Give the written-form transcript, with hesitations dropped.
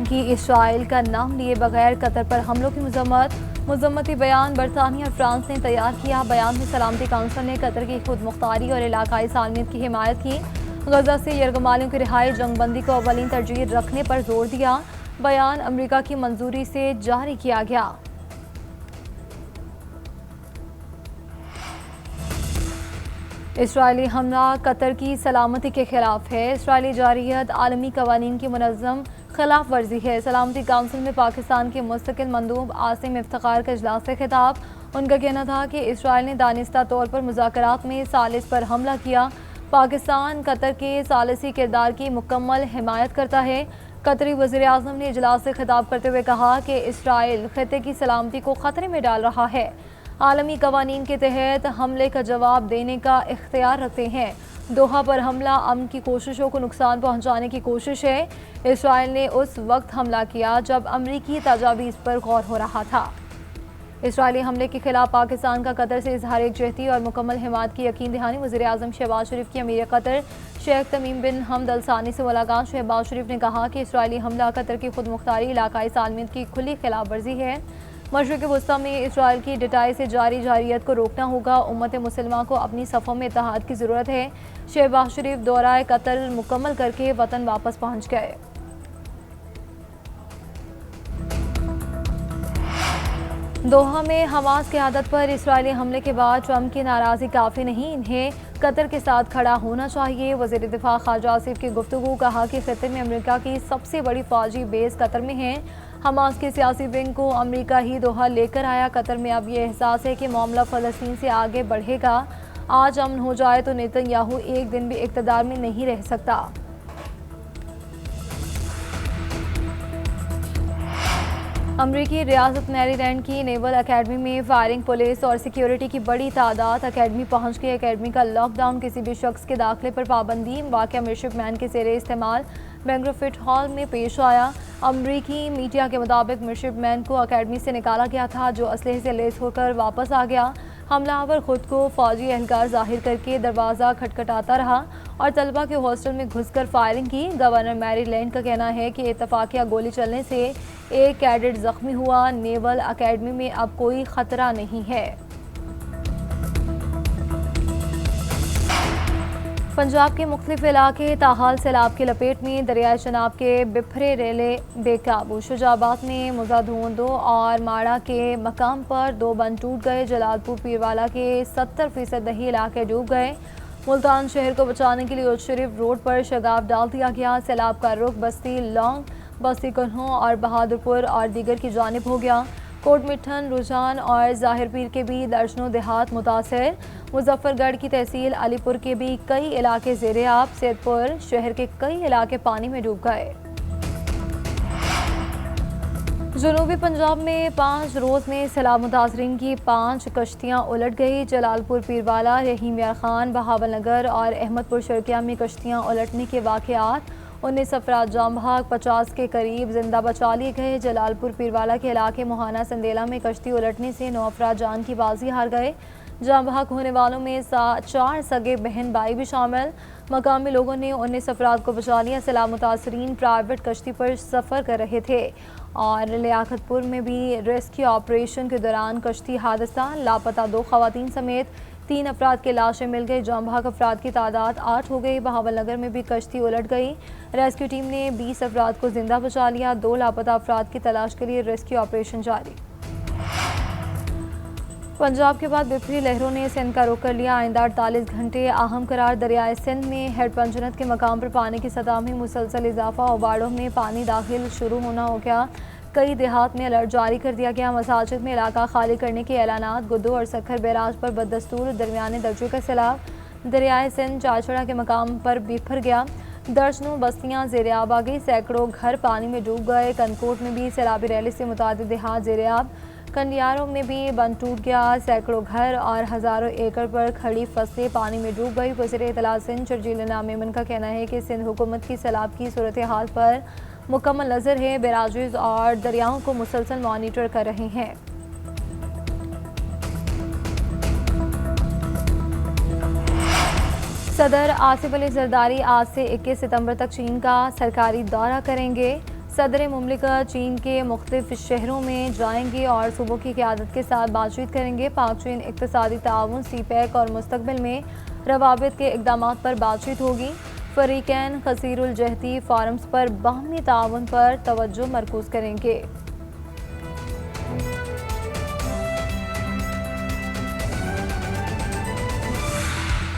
की इसराइल का नाम लिए बगैर कतर पर हमलों की मजम्मती बयान बरतानिया और फ्रांस ने तैयार किया। बयान में सलामती काउंसिल ने कतर की खुद मुख्तारी और इलाकाई सालमियत की हिमायत की। गजा से यरगमालियों की रिहाई जंगबंदी को अवलीन तरजीह रखने पर जोर दिया। बयान अमरीका की मंजूरी से जारी किया गया। इसराइली हमला कतर की सलामती के खिलाफ है। इसराइली जारहियत आलमी कवानीन की मुनज़्ज़म खिलाफ वर्जी है। सलामती काउंसिल में पाकिस्तान के मुस्तकिल मंदूब आसिम इफ्तिखार का इजलास से खिताब। उनका कहना था कि इसराइल ने दानिस्ता तौर पर मुज़ाकरात में सालिस पर हमला किया। पाकिस्तान कतर के सालिसी किरदार की मुकम्मल हिमायत करता है। कतरी वज़ीर आज़म ने इजलास से खिताब करते हुए कहा कि इसराइल खित्ते की सलामती को ख़तरे में डाल रहा है। आलमी कवानीन के तहत हमले का जवाब देने का इख्तियार रखते हैं। दोहा पर हमला अमन की कोशिशों को नुकसान पहुंचाने की कोशिश है। इसराइल ने उस वक्त हमला किया जब अमरीकी तजावीज़ पर गौर हो रहा था। इसराइली हमले के खिलाफ पाकिस्तान का कतर से इजहार एकजहती और मुकम्मल हिमायत की यकीन दहानी। वज़ीर आज़म शहबाज शरीफ की अमीर कतर शेख तमीम बिन हमद अल सानी से मुलाकात। शहबाज शरीफ ने कहा कि इसराइली हमला कतर की खुद मुख्तारी इलाकाई सालमियत की खुली खिलाफ वर्जी है। मशरिक़ वस्ता में इसराइल की डटाई से जारी जारियत को रोकना होगा। उम्मत मुसलमान को अपनी सफ़ों में इत्तेहाद की ज़रूरत है। शहबाज शरीफ दौरा कतर मुकम्मल करके वतन वापस पहुँच गए। दोहा में हमास की आदत पर इसराइली हमले के बाद ट्रंप की नाराज़गी काफ़ी नहीं, इन्हें कतर के साथ खड़ा होना चाहिए। वज़ीर दिफा ख़ाजा आसिफ की गुफ्तगू। कहा कि खित्ते में अमेरिका की सबसे बड़ी फ़ौजी बेस कतर में है। हमास के सियासी विंग को अमेरिका ही दोहा लेकर आया। कतर में अब ये एहसास है कि मामला फ़लस्तीन से आगे बढ़ेगा। आज अमन हो जाए तो नेतन्याहू एक दिन भी इक़्तिदार में नहीं रह सकता। अमरीकी रियासत मैरीलैंड की नेवल अकेडमी में फायरिंग। पुलिस और सिक्योरिटी की बड़ी तादाद अकेडमी पहुंच गई। अकेडमी का लॉकडाउन, किसी भी शख्स के दाखिले पर पाबंदी। वाक़या मिडशिपमैन के ज़ेरे इस्तेमाल बैंग्रोफिट हॉल में पेश आया। अमरीकी मीडिया के मुताबिक मिडशिपमैन को अकेडमी से निकाला गया था, जो असलहे से लैस होकर वापस आ गया। हमलावर खुद को फ़ौजी एहलकार जाहिर करके दरवाज़ा खटखटाता रहा और तलबा के हॉस्टल में घुसकर फायरिंग की। गवर्नर मैरीलैंड का कहना है कि इत्तफाकिया गोली चलने से एक कैडेट जख्मी हुआ। नेवल अकेडमी में अब कोई खतरा नहीं है। पंजाब के मुख्तलिफ इलाके ताहाल सैलाब की लपेट में। दरियाए चनाब के बिफरे रेले बेकाबू। शुजाबाद में मुजाधोंदो और माड़ा के मकाम पर 2 बंद टूट गए। जलालपुर पीरवाला के 70% दही इलाके डूब गए। मुल्तान शहर को बचाने के लिए उज शरीफ रोड पर शगाफ डाल दिया गया। सैलाब का रुख बस्ती लौंग, बस्ती कन्हों और बहादुरपुर और दीगर की जानिब हो गया। कोट मिठन, रुझान और ज़ाहिर पीर के भी दर्जनों देहात मुतासर। मुजफ्फरगढ़ की तहसील अलीपुर के भी कई इलाके ज़ेरे आब। सैदपुर शहर के कई इलाके पानी में डूब गए। जनूबी पंजाब में 5 रोज़ में सैलाब मुतासरीन की 5 कश्तियाँ उलट गई। जलालपुर पीरवाला, रहीम यार खान, बहावल नगर और अहमदपुर शर्किया में कश्तियाँ उलटने के वाक़यात। 19 अफराद जाम भाग, 50 के करीब जिंदा बचा लिए गए। जलालपुर पीरवाला के इलाके मोहाना संदेला में कश्ती उलटने से 9 अफराद जान की बाजी हार गए। जाम भाग होने वालों में 4 सगे बहन भाई भी शामिल। मकामी लोगों ने 19 अफराद को बचा लिया। सैलाब मुतासरीन प्राइवेट कश्ती पर सफ़र कर रहे थे। और लियाकतपुर में भी रेस्क्यू ऑपरेशन के दौरान कश्ती हादसा। लापता 2 खवातीन समेत 3 अफराद की लाशें मिल गई। जाम भाग अफराद की तादाद 8 हो गई। बहावल नगर में भी कश्ती उलट गई। रेस्क्यू टीम ने 20 अफराद को जिंदा बचा लिया। 2 लापता अफराद की तलाश के लिए रेस्क्यू ऑपरेशन जारी। पंजाब के बाद बिफरी लहरों ने सिंध का रुख कर लिया। आइंदा 48 घंटे अहम करार। दरियाए सिंध में हेड पंजनत के मकाम पर पानी की सतह में मुसलसल इजाफा और बाड़ों में पानी दाखिल शुरू होना हो गया। कई देहात में अलर्ट जारी कर दिया गया। मसाजिद में इलाका खाली करने के ऐलानात। गुद्दू और सखर बैराज पर बदस्तूर दरमियाने दर्जे का सैलाब। दरियाए सिंध चाचड़ा के मकाम पर बिफर गया। दर्जनों बस्तियां ज़ेरे आब आ गई। सैकड़ों घर पानी में डूब गए। कनकोट में भी सैलाबी रैली से मुतादिद देहात ज़ेरे आब। कंडियारों में भी बंद टूट गया। सैकड़ों घर और हज़ारों एकड़ पर खड़ी फसलें पानी में डूब गई। वज़ीर इत्तला सिंध शर्जील इनाम मेमन का कहना है कि सिंध हुकूमत की सैलाब की सूरत हाल पर मुकम्मल नज़र है। बैराजेस और दरियाओं को मुसलसल मॉनिटर कर रहे हैं। सदर आसिफ अली जरदारी आज से 21 सितंबर तक चीन का सरकारी दौरा करेंगे। सदर मुमलिकत चीन के मुख्तलिफ शहरों में जाएंगे और सूबों की क़यादत के साथ बातचीत करेंगे। पाक चीन इक़्तिसादी ताउन, सीपैक और मुस्तक़बिल में रवाबित के इक़दाम पर बातचीत होगी। फ़रीक़ैन क़सीरुल जहदी फ़ोरम्स पर बाहमी ताउन पर तवज्जो मरकूज़ करेंगे।